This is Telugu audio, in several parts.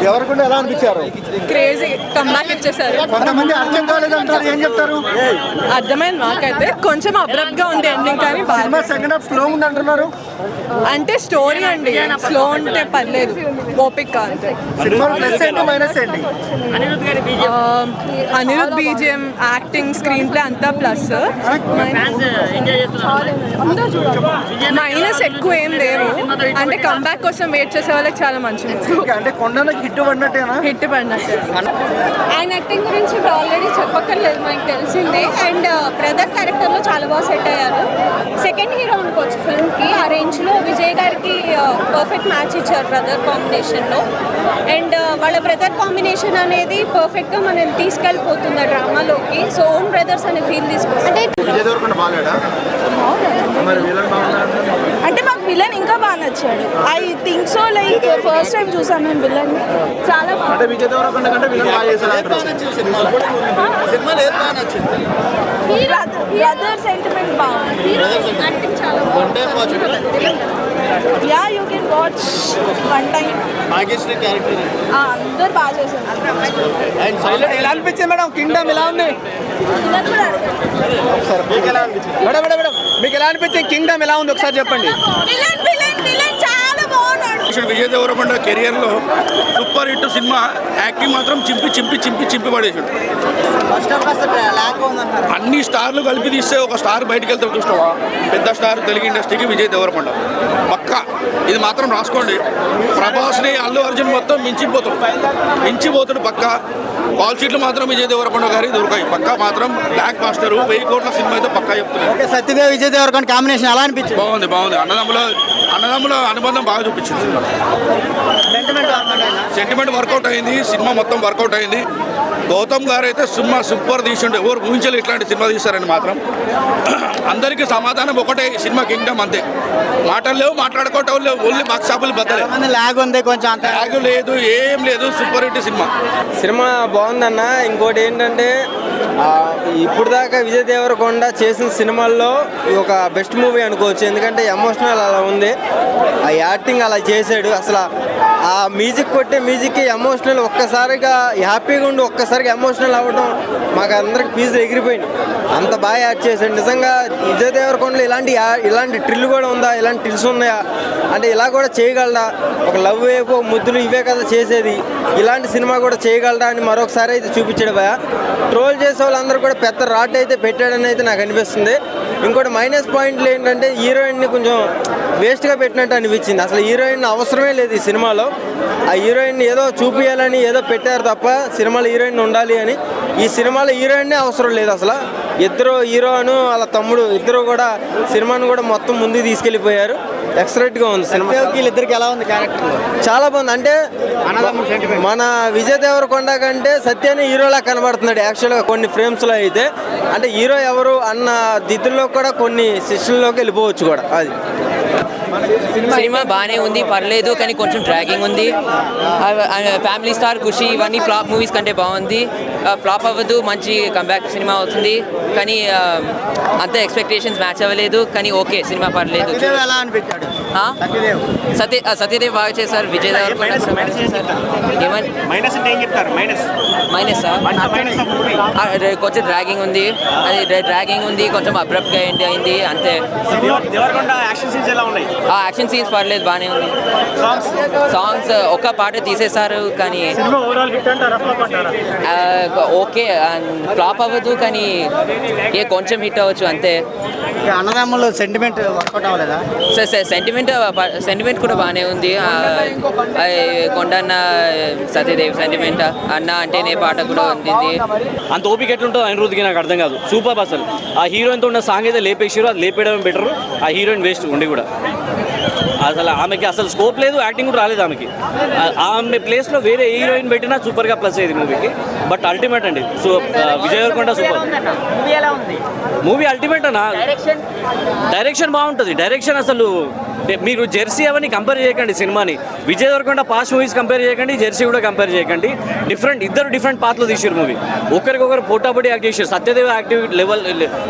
దేవరకొండ ఎలా అనిపించారు? క్రేజీ కంబ్యాక్ ఇచ్చేసారు. కొంతమంది అర్థం కాలేదంటారు, ఏం చెప్తారు? అర్థమైంది మాకైతే, కొంచెం అబ్రప్ట్ గా ఉంది ఎండింగ్, కానీ సినిమా సెకండ్ హాఫ్ స్లో ఉంది అంటున్నారు. అంటే స్టోరీ అండి, స్లో ఉంటే పర్లేదు, ఓపిక అంతే. సినిమా ప్లస్ ఏంటి మైనస్ ఏంటి? Anirudh BGM, acting, screen play అంతా ప్లస్. మైనస్ ఎక్కువ ఏం లేవు, అంటే కంబ్యాక్ కోసం వెయిట్ చేసే వాళ్ళకి చాలా మంచిది. అంటే కొండకి హిట్ పడినట్టేనా? హిట్ పడినట్టే. ఆయన యాక్టింగ్ గురించి ఇప్పుడు ఆల్రెడీ చెప్పక్కర్లేదు, మనకి తెలిసిందే. అండ్ బ్రదర్ క్యారెక్టర్లో చాలా బాగా సెట్ అయ్యారు. సెకండ్ హీరో అనుకోవచ్చు ఫిల్మ్కి. ఆ రేంజ్లో విజయ్ గారికి పర్ఫెక్ట్ మ్యాచ్ ఇచ్చారు బ్రదర్ కాంబినేషన్లో. అండ్ వాళ్ళ బ్రదర్ కాంబినేషన్ అనేది పర్ఫెక్ట్గా మనల్ని తీసుకెళ్ళిపోతుంది ఆ డ్రామాలోకి. సో ఓన్ బ్రదర్స్ అనే ఫీల్ తీసుకొస్తుంది. అంటే మాకు విలన్ ఇంకా బాగా నచ్చాడు. I think so, like first time చూసాను నేను విలన్, చాలా బాగా. బ్రదర్ సెంటిమెంట్ బాగుంది. Yeah, you can watch one time. అందరు బాగా చేశారు. ఎలా అనిపించింది మేడం? కింగ్డమ్ ఎలా ఉంది మేడం? మీకు ఎలా అనిపించింది? కింగ్డమ్ ఎలా ఉంది ఒకసారి చెప్పండి. చాలా బాగున్నాడు. విజయ్ దేవరకొండ కెరియర్లో సూపర్ హిట్ సినిమా. యాక్టింగ్ మాత్రం చింపి పడేసాడు. అన్ని స్టార్లు కలిపి తీస్తే ఒక స్టార్ బయటికి వెళ్తే చూస్తావా? పెద్ద స్టార్ తెలుగు ఇండస్ట్రీకి విజయ్ దేవరకొండ పక్కా. ఇది మాత్రం రాసుకోండి. ప్రభాస్ని అల్లు అర్జున్ మొత్తం మించిపోతాడు పక్కా. కాల్ షీట్లు మాత్రం విజయ్ దేవరకొండ గారి దొరకాయి పక్కా. మాత్రం బ్లాక్ బాస్టర్ 1000 కోట్ల సినిమా అయితే పక్కా చెప్తున్నాను. సత్యదేవ్ విజయ్ దేవరకొండ కాంబినేషన్ ఎలా అనిపించింది? బాగుంది. అన్నదమ్ముల అనుబంధం బాగా చూపించింది. సెంటిమెంట్ వర్కౌట్ అయింది. సినిమా మొత్తం వర్కౌట్ అయింది. గౌతమ్ గారు అయితే సినిమా సూపర్ తీసిండే. ఎవరు ఊహించలే ఇట్లాంటి సినిమా తీస్తారని మాత్రం. అందరికీ సమాధానం ఒకటే, సినిమా కింగ్డమ్ అంతే. మాటలు లేవు, మాట్లాడుకోవటం లేవు, ఓన్లీ బాక్స్ ఆఫీస్ బద్దలే. లాగ్ ఉంది కొంచెం, లాగ్ లేదు, ఏం లేదు. సూపర్ హిట్ సినిమా బాగుందన్న. ఇంకోటి ఏంటంటే ఇప్పుడు దాకా విజయ్ దేవరకొండ చేసిన సినిమాల్లో ఒక బెస్ట్ మూవీ అనుకోవచ్చు. ఎందుకంటే ఎమోషనల్ అలా ఉంది, ఆ యాక్టింగ్ అలా చేశాడు. అసలు ఆ మ్యూజిక్ కొట్టే మ్యూజిక్కి ఎమోషనల్, ఒక్కసారిగా హ్యాపీగా ఉండి ఒక్కసారిగా ఎమోషనల్ అవ్వడం మాకు అందరికి ఫీజు ఎగిరిపోయింది. అంత బాగా యాక్ట్ చేశాడు నిజంగా. విజయ్ దేవరకొండలో ఇలాంటి ట్రిల్ కూడా ఉందా, ఇలాంటి ట్రిల్స్ ఉన్నాయా అంటే ఇలా కూడా చేయగలడా? ఒక లవ్ వేపు ముద్దులు ఇవే కదా చేసేది, ఇలాంటి సినిమా కూడా చేయగలడా అని మరొకసారి అయితే చూపించాడు భయ. ట్రోల్ చేసే వాళ్ళందరూ కూడా పెద్ద రాట్ అయితే పెట్టాడని అయితే నాకు అనిపిస్తుంది. ఇంకోటి మైనస్ పాయింట్లు ఏంటంటే హీరోయిన్ని కొంచెం వేస్ట్గా పెట్టినట్టు అనిపించింది. అసలు హీరోయిన్ అవసరమే లేదు ఈ సినిమాలో. ఆ హీరోయిన్ ఏదో చూపించాలని ఏదో పెట్టారు తప్ప సినిమాలో హీరోయిన్ ఉండాలి అని. ఈ సినిమాలో హీరోయిన్నే అవసరం లేదు అసలు. ఇద్దరు హీరోను వాళ్ళ తమ్ముడు ఇద్దరు కూడా సినిమాను కూడా మొత్తం ముందుకు తీసుకెళ్ళిపోయారు. ఎక్సలెంట్గా ఉంది సినిమా. వీళ్ళిద్దరికి ఎలా ఉంది క్యారెక్టర్? చాలా బాగుంది. అంటే మన విజయ్ దేవరకొండ కంటే సత్యాన్ని హీరోలా కనబడుతున్నాడు యాక్చువల్గా కొన్ని ఫ్రేమ్స్లో అయితే. అంటే హీరో ఎవరు అన్న దిద్దుల్లో కూడా కొన్ని సెషన్లోకి వెళ్ళిపోవచ్చు కూడా. అది సినిమా బాగానే ఉంది, పర్లేదు, కానీ కొంచెం డ్రాగింగ్ ఉంది. ఫ్యామిలీ స్టార్ ఖుషి ఇవన్నీ ఫ్లాప్ మూవీస్ కంటే బాగుంది. ఫ్లాప్ అవ్వదు, మంచి కంబ్యాక్ సినిమా అవుతుంది. కానీ అంత ఎక్స్పెక్టేషన్స్ మ్యాచ్ అవ్వలేదు, కానీ ఓకే సినిమా పర్లేదు. సత్యదేవ్ బాగా చేశారు. విజయ్ దేవరకొండ కొంచెం డ్రాగింగ్ ఉంది, కొంచెం అబ్రప్ట్గా అయింది అంతే. యాక్షన్ సీన్స్ పర్లేదు, బాగానే ఉంది. సాంగ్స్ ఒక్క పాట తీసేశారు కానీ ఓకే. ఫ్లాప్ అవ్వదు కానీ కొంచెం హిట్ అవ్వచ్చు అంతే. అన్నదమ్ములు సెంటిమెంట్ వర్కౌట్ అవ్వలేదా? సెంటిమెంట్ కూడా బాగానే ఉంది. కొండన్న సత్యదేవ్ సెంటిమెంట్ అన్న అంటేనే పాట కూడా ఉంది. అంత ఓపిక ఎట్లుంటుందో అనిరుద్ధికి నాకు అర్థం కాదు. సూపర్ అసలు. ఆ హీరోయిన్తో ఉన్న సాంగ్ అయితే లేపేసారు, అది లేపేయడం బెటర్. ఆ హీరోయిన్ వేస్ట్ ఉండి కూడా అసలు ఆమెకి అసలు స్కోప్ లేదు, యాక్టింగ్ కూడా రాలేదు ఆమెకి. ఆమె ప్లేస్లో వేరే హీరోయిన్ పెట్టినా సూపర్గా ప్లస్ అయ్యేది మూవీకి. బట్ అల్టిమేట్ అండి. So Vijay Deverakonda super movie. Ultimate అన్న. డైరెక్షన్ బాగుంటుంది. డైరెక్షన్ అసలు మీరు జెర్సీ అవన్నీ కంపేర్ చేయకండి సినిమాని. Vijay Deverakonda past movies compare చేయకండి, జెర్సీ కూడా కంపేర్ చేయకండి. ఇద్దరు డిఫరెంట్ పాత్రలు తీసారు మూవీ. ఒకరికొకరు పోటాపోటీ యాక్ట్ చేశారు. Satyadev active level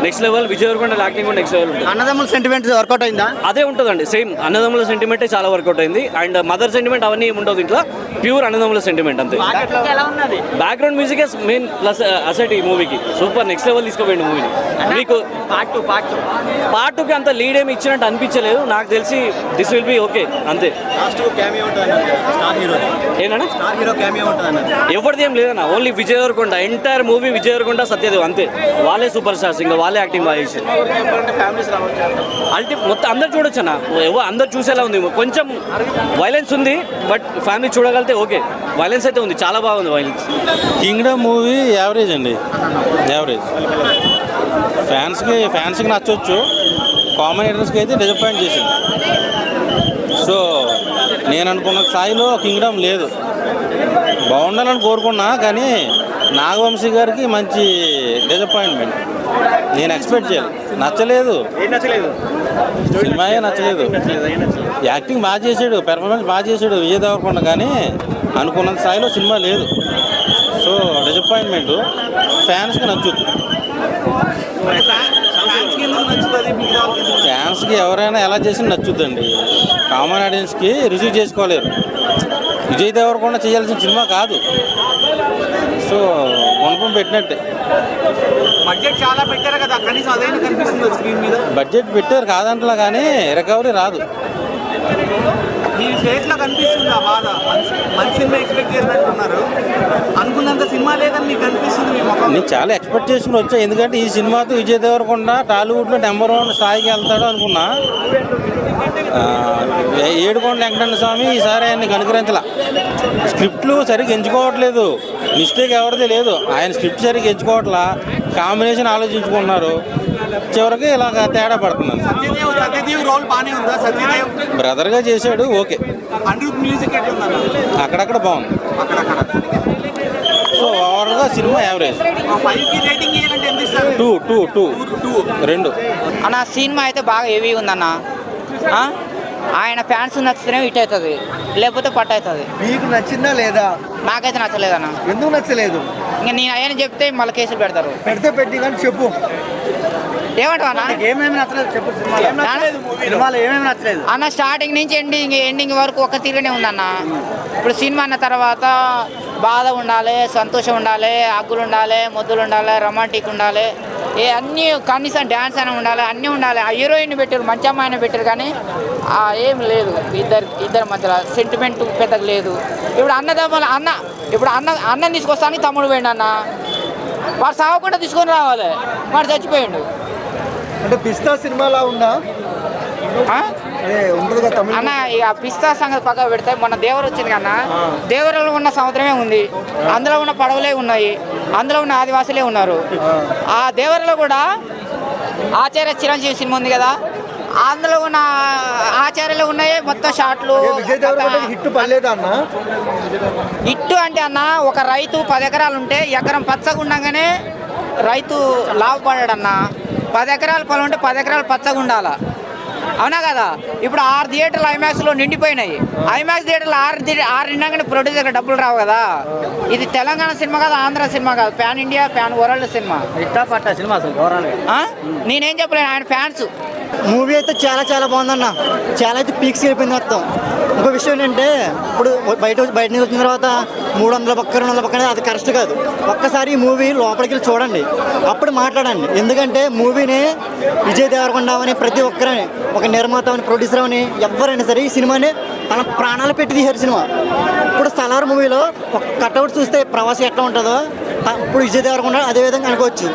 next level, Vijay Deverakonda acting కూడా నెక్స్ట్ లెవెల్ ఉంటుంది. అన్నదమ్ముల సెంటిమెంట్ వర్కౌట్ అయిందా? అదే ఉంటుందండి సేమ్. అన్నదమ్ముల సెంటిమెంటే చాలా వర్కౌట్ అయింది. అండ్ మదర్ సెంటిమెంట్ అవన్నీ ఏముంటుంది ఇంట్లో, ప్యూర్ అన్నదమ్ముల సెంటిమెంట్ అంతే. Background music main plus asset ఈ మూవీకి. సూపర్ నెక్స్ట్ లెవెల్ తీసుకుపోయింది మూవీని. మీకు పార్ట్ టూకి అంత లీడ్ ఏమి ఇచ్చినట్టు అనిపించలేదు నాకు తెలిసి. దిస్ విల్ బి ఓకే అంతే. ఏనా ఎవరిది ఏం లేదన్న, only Vijay Deverakonda. Entire movie Vijay Deverakonda, Satyadev అంతే. వాళ్ళే సూపర్ స్టార్స్, ఇంకా వాళ్ళే యాక్టింగ్ బాగా చేసి మొత్తం అందరు చూడొచ్చు అన్న. అందరు చూసేలా ఉంది. కొంచెం వైలెన్స్ ఉంది బట్ ఫ్యామిలీ చూడగలిగితే ఓకే. వైలెన్స్ అయితే ఉంది, చాలా బాగుంది వైలెన్స్. కింగ్డమ్ మూవీ యావరేజ్ అండి, యావరేజ్. ఫ్యాన్స్కి నచ్చవచ్చు, కామెంటేటర్స్కి అయితే డిసప్పాయింట్ చేసింది. సో నేను అనుకున్న స్థాయిలో కింగ్డమ్ లేదు. బాగుండాలని కోరుకున్నా కానీ నాగవంశీ గారికి మంచి డిసప్పాయింట్మెంట్. నేను ఎక్స్పెక్ట్ చేయాలి, నచ్చలేదు. సినిమాయే నచ్చలేదు. యాక్టింగ్ బాగా చేశాడు, పెర్ఫార్మెన్స్ బాగా చేశాడు విజయ్ దేవరకొండ, కానీ అనుకున్న స్థాయిలో సినిమా లేదు. So disappointment. ఫ్యాన్స్కి నచ్చుద్ది. ఫ్యాన్స్కి ఎవరైనా ఎలా చేసి నచ్చుద్దండి. కామన్ ఆడియన్స్కి రిసీవ్ చేసుకోలేరు. విజయ్ దేవరకొండ చేయాల్సిన సినిమా కాదు. సో కొనుక్కొని పెట్టినట్టే. బడ్జెట్ చాలా పెట్టారు కదా, కనీసం అదైనా కనిపిస్తుంది స్క్రీన్ మీద. బడ్జెట్ పెట్టారు కాదంటలా, కానీ రికవరీ రాదు. ఈ ఫేస్లో కనిపిస్తుంది ఆ బాధ. మంచి సినిమా ఎక్స్పెక్ట్ చేసినట్టున్నారు, అనుకున్నంత సినిమా లేదని మీకు అనిపిస్తుంది మీ ముఖం. నేను చాలా ఎక్స్పెక్ట్ చేసుకుని వచ్చా, ఎందుకంటే ఈ సినిమాతో విజయ్ దేవరకొండ టాలీవుడ్లో నెంబర్ 1 స్థాయికి వెళ్తాడు అనుకున్నా. ఏడుకొండ వెంకటరమణ స్వామి ఈసారి ఆయన్ని కనుకరించలా. స్క్రిప్ట్లు సరిగ్గా ఎంచుకోవట్లేదు, మిస్టేక్ ఎవరిది లేదు. ఆయన స్క్రిప్ట్ సరిగ్గా ఎంచుకోవట్లా, కాంబినేషన్ ఆలోచించుకుంటున్నారు. చివరికి ఇలాగ తేడా పడుతున్నాను. సత్యదేవ్ రోల్ బాగానే ఉందా? సత్యదేవ్ బ్రదర్గా చేశాడు, ఓకే. అనిరుద్ మ్యూజిక్ ఎట్లుందన్న? అక్కడక్కడ బాగుంది. అక్కడక్కడ. సో ఓవర్గా సినిమా యావరేజ్. 5కి రేటింగ్ ఇవ్వాలంటే ఎంత ఇస్తారు? 2 అన్న సినిమా అయితే బాగా హెవీ ఉందన్న. ఆయన ఫ్యాన్స్ నచ్చితేనే హిట్ అవుతుంది, లేకపోతే పట్టు అవుతుంది. మీకు నచ్చిందా లేదా? నాకైతే నచ్చలేదన్న. ఎందుకు నచ్చలేదు? ఇంకా నేను అయ్యని చెప్తే మళ్ళీ కేసులు పెడతారు. పెట్టి కానీ చెప్పు, ఏమంటావు అన్న? ఏమేమి నచ్చలేదు చెప్పు. సినిమాలో ఏమేమి నచ్చలేదు అన్న? స్టార్టింగ్ నుంచి ఎండింగ్ వరకు ఒక తీరుగానే ఉందన్న. ఇప్పుడు సినిమా అన్న తర్వాత బాధ ఉండాలి, సంతోషం ఉండాలి, హగ్గులు ఉండాలి, ముద్దులు ఉండాలి, రొమాంటిక్ ఉండాలి, అన్నీ కనీసం డ్యాన్స్ అని ఉండాలి, అన్నీ ఉండాలి. ఆ హీరోయిన్ పెట్టారు, మంచి అమ్మాయిని పెట్టారు, కానీ ఏం లేదు. ఇద్దరి మధ్యలో సెంటిమెంట్ పెద్దగా లేదు. ఇప్పుడు అన్నం తీసుకొస్తానికి తమ్ముడు పోయిండు అన్న. వాడు సాగకుండా తీసుకొని రావాలి, వాడు చచ్చిపోయిండు. అంటే పిస్తా సినిమాలా ఉందా? అన్న ఇక పిస్తా సంగతి పక్కన పెడితే మొన్న దేవర వచ్చింది కన్నా, దేవరలో ఉన్న సముద్రమే ఉంది, అందులో ఉన్న పడవలే ఉన్నాయి, అందులో ఉన్న ఆదివాసులే ఉన్నారు. ఆ దేవరలో కూడా ఆచార్య చిరంజీవి సినిమా ఉంది కదా, అందులో ఉన్న ఆచార్యలు ఉన్నాయి మొత్తం షాట్లు. ఇట్టు అంటే అన్న, ఒక రైతు 10 ఎకరాలు ఉంటే ఎకరం పచ్చగా ఉండగానే రైతు లాభపడాడన్న. 10 ఎకరాల పొలం ఉంటే 10 ఎకరాలు పచ్చగా ఉండాలా, అవునా కదా? ఇప్పుడు 6 థియేటర్లు ఐమాక్స్లో నిండిపోయినాయి. ఐమాక్స్ థియేటర్లు 6 నిండగానే ప్రొడ్యూసర్కి డబ్బులు రావు కదా. ఇది తెలంగాణ సినిమా కాదు, ఆంధ్ర సినిమా కాదు, pan India pan world cinema. Cinema అసలు నేనేం చెప్పలేను, ఆయన ఫ్యాన్స్. మూవీ అయితే చాలా బాగుందన్న. చాలా అయితే పీక్స్ అయిపోయింది మొత్తం. ఇంకో విషయం ఏంటంటే, ఇప్పుడు బయట నుంచి వచ్చిన తర్వాత 300 పక్క 200 పక్క అది కరెక్ట్ కాదు. ఒక్కసారి ఈ మూవీ లోపలికి వెళ్ళి చూడండి, అప్పుడు మాట్లాడండి. ఎందుకంటే మూవీని విజయ్ దేవరకొండ అని ప్రతి ఒక్కరని, ఒక నిర్మాత అని, ప్రొడ్యూసర్ అని, ఎవరైనా సరే ఈ సినిమాని తన ప్రాణాలు పెట్టి తీశారు సినిమా. ఇప్పుడు సలార్ మూవీలో ఒక కట్అవుట్ చూస్తే ప్రవాసి ఎట్లా ఉంటుందో, ఇప్పుడు విజయ్ దేవరకొండ అదేవిధంగా అనుకోవచ్చు.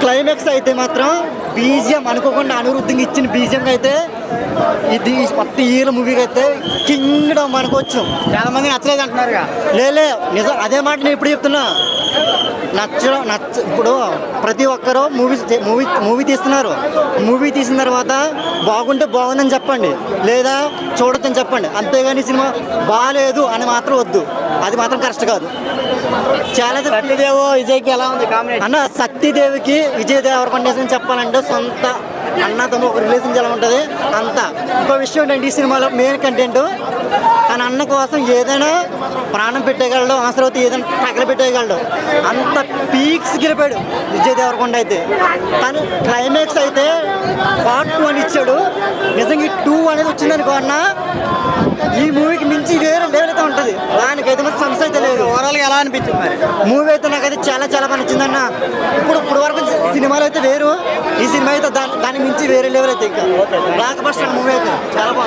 క్లైమాక్స్ అయితే మాత్రం బీజిఎం అనుకోకుండా అనిరుద్ధింగ్ ఇచ్చిన బీజిఎం అయితే ఇది మొత్తం ఈ మూవీకి అయితే కింగ్డమ్ అనుకోవచ్చు. చాలా మంది నచ్చలేదు అంటున్నారుగా. లేలే నిజం, అదే మాట నేను ఇప్పుడు చెప్తున్నా. ఇప్పుడు ప్రతి ఒక్కరూ మూవీ తీస్తున్నారు. మూవీ తీసిన తర్వాత బాగుంటే బాగుందని చెప్పండి, లేదా చూడొచ్చని చెప్పండి, అంతేగాని సినిమా బాగాలేదు అని మాత్రం వద్దు. అది మాత్రం కరెక్ట్ కాదు. చాలా సత్యదేవ్ విజయ్కి ఎలా ఉంది కాంబినేషన్? అన్న, సత్యదేవికి విజయ్ దేవరకొండ చెప్పాలంటే సొంత అన్న తమ్ముడు ఒక రిలేషన్ ఎలా ఉంటుంది అంతా. ఇంకో విషయం ఏంటంటే ఈ సినిమాలో మెయిన్ కంటెంట్ తన అన్న కోసం ఏదైనా ప్రాణం పెట్టేయగలడు, అవసరమైతే ఏదైనా తగలబెట్టేయగలడు. అంత పీక్స్ గెలిపాడు విజయ్ దేవరకొండ అయితే. తను క్లైమాక్స్ అయితే పార్ట్ 2 అని ఇచ్చాడు. నిజంగా ఈ 2 అనేది వచ్చిందనుకో అన్న ఈ మూవీకి మించి వేరే లెవెల్ అయితే ఉంటుంది. దానికైతే మరి సమస్య అయితే లేదు. ఓవరాల్గా ఎలా అనిపించింది మరి మూవీ అయితే నాకైతే చాలా చాలా బాగా నచ్చిందన్న. ఇప్పుడు వరకు సినిమాలు అయితే వేరు, ఈ సినిమా అయితే దానికి మించి వేరే లెవెల్ అయితే ఇంకా బ్లాక్ బస్టర్ మూవీ అయితే చాలా బాగుంది.